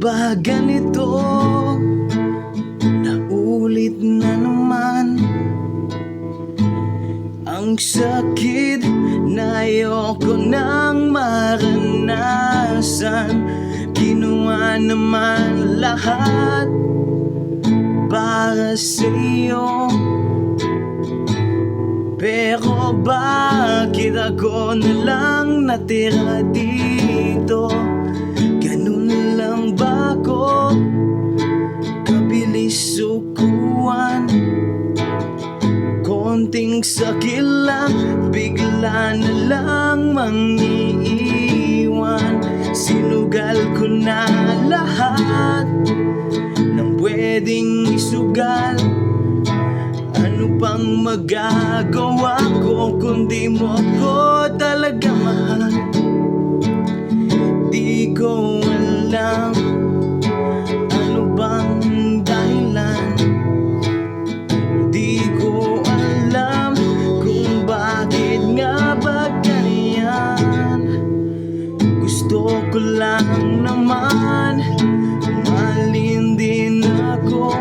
ba ganito? Naulit na naman ang sakit na ayoko nang maranasan. Ginawa naman lahat para sa'yo, pero bakit ako na lang natira dito? Ganun lang ba ako kabilis sukuan? Konting sakit lang, bigla na lang mangiiwan. Sinugal ko na lahat ng pwedeng isugal. Ano pang magagawa ko kundi mo ako talaga mahal? Di ko alam ano bang dahilan. Di ko alam kung bakit nga ba ganyan. Gusto ko lang naman mahalin din ako.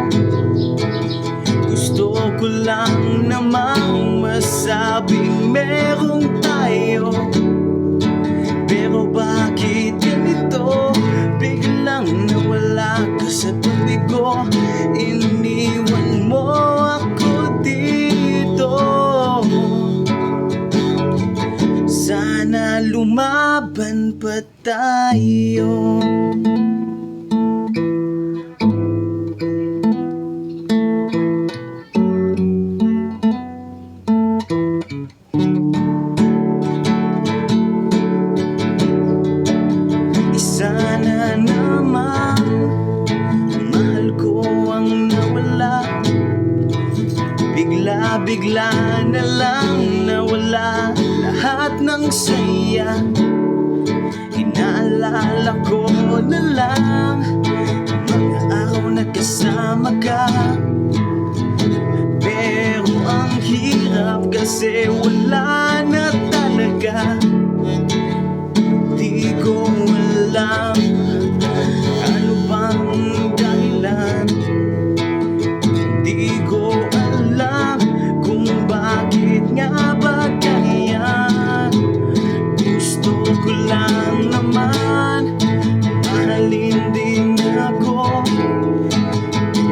Gusto ko lang namang masabing merong tayo. Pero bakit ganito? Biglang nawala ka sa tabi ko. Iniwan mo ako dito. Sana lumaban pa tayo. Sana naman mahal ko ang nawala. Bigla-bigla na lang nawala lahat ng saya. Inaalala ko na lang mga araw na kasama ka. Pero ang hirap kasi wala na talaga. Di ko alam ano bang dahilan. Di ko alam kung bakit nga ba ganyan. Gusto ko lang naman mahalin din ako.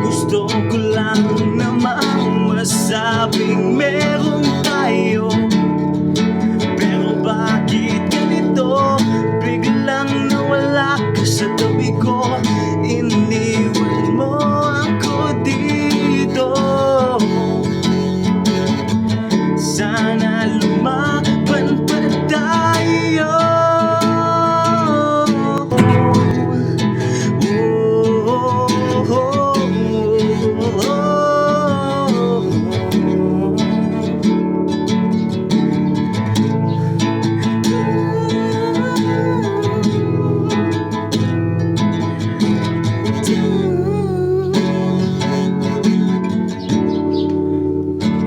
Gusto ko lang naman masabing merong tayo. Pero bakit ganito? Biglang nawala ka sa tabi ko. Iniwan mo ako dito. Sana lumaban pa tayo.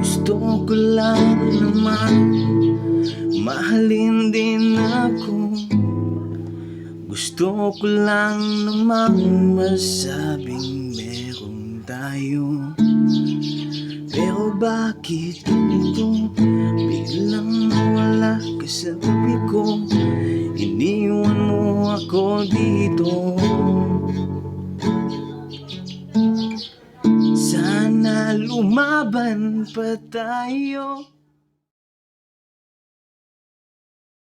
Gusto ko lang naman mahalin din ako. Gusto ko lang naman masabing meron tayo. Pero bakit ganito? Biglang nawala ka sa tabi ko. Iniwan mo ako dito. Sana lumaban pa tayo.